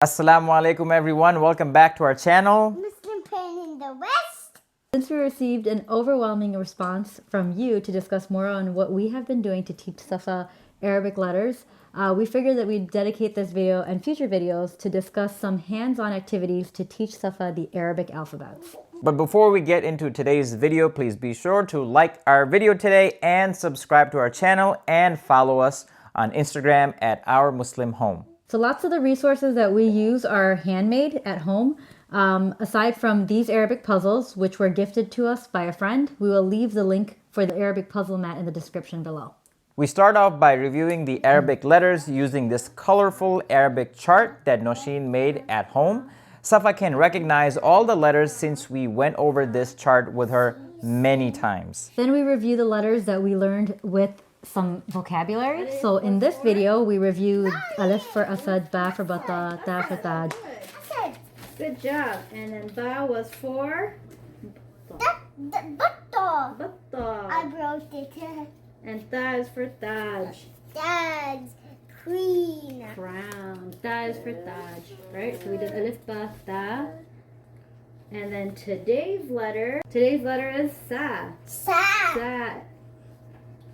Assalamu alaikum everyone, welcome back to our channel. Muslim pain in the West. Since we received an overwhelming response from you to discuss more on what we have been doing to teach Safa Arabic letters, we figured that we'd dedicate this video and future videos to discuss some hands-on activities to teach Safa the Arabic alphabets. But before we get into today's video, please be sure to like our video today and subscribe to our channel and follow us on Instagram at Our Muslim Home. So lots of the resources that we use are handmade at home. Aside from these Arabic puzzles, which were gifted to us by a friend, we will leave the link for the Arabic puzzle mat in the description below. We start off by reviewing the Arabic letters using this colorful Arabic chart that Nausheen made at home. Safa can recognize all the letters since we went over this chart with her many times. Then we review the letters that we learned with some vocabulary. So in this video, we reviewed Alif for Asad, Ba for Bata, Ta for Taj. Good job. And then Ba was for Butto. Batta. I wrote it. And Ta is for Taj. Dad's queen. Crown. Ta is for Taj. Right? So we did Alif Baa Taa. And then today's letter is Sa. Sa. Sa.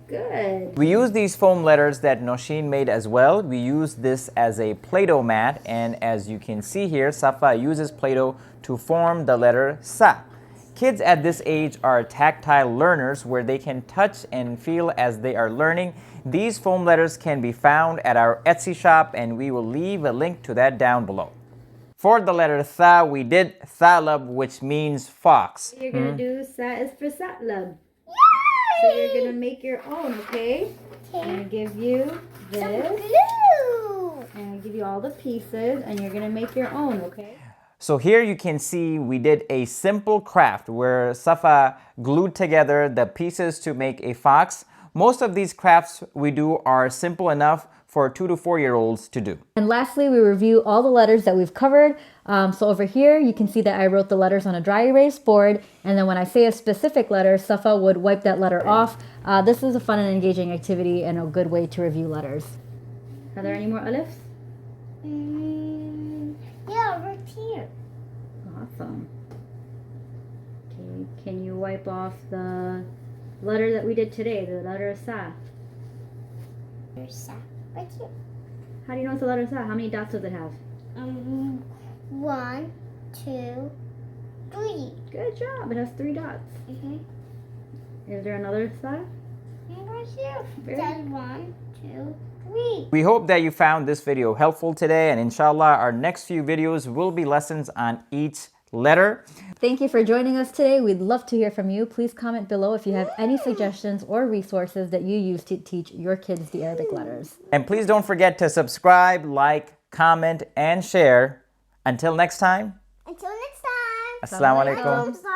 Good. We use these foam letters that Nausheen made as well. We use this as a Play-Doh mat, and as you can see here, Safa uses Play-Doh to form the letter Sa. Kids at this age are tactile learners where they can touch and feel as they are learning. These foam letters can be found at our Etsy shop, and we will leave a link to that down below. For the letter Tha, we did Thalab, which means fox. You're going to do Sa is for Satlab. So you're going to make your own, okay? I'm going to give you this. Glue. And I'm going to give you all the pieces, and you're going to make your own, okay? So here you can see we did a simple craft where Safa glued together the pieces to make a fox. Most of these crafts we do are simple enough for 2 to 4 year olds to do. And lastly, we review all the letters that we've covered. So over here, you can see that I wrote the letters on a dry erase board. And then when I say a specific letter, Safa would wipe that letter off. This is a fun and engaging activity and a good way to review letters. Are there any more alifs? Yeah, right here. Awesome. Okay, can you wipe off the letter that we did today, the letter Sa? There's Sa. Right here. How do you know it's the letter Sa? How many dots does it have? 1, 2, 3. Good job. It has 3 dots. Is there another Sa? Right here. Very That's 1, 2, 3. We hope that you found this video helpful today, and inshallah our next few videos will be lessons on each letter. Thank you for joining us today. We'd love to hear from you. Please comment below if you have any suggestions or resources that you use to teach your kids the Arabic letters. And please don't forget to subscribe, like, comment, and share. Until next time, Until next time. Assalamu alaikum. Bye.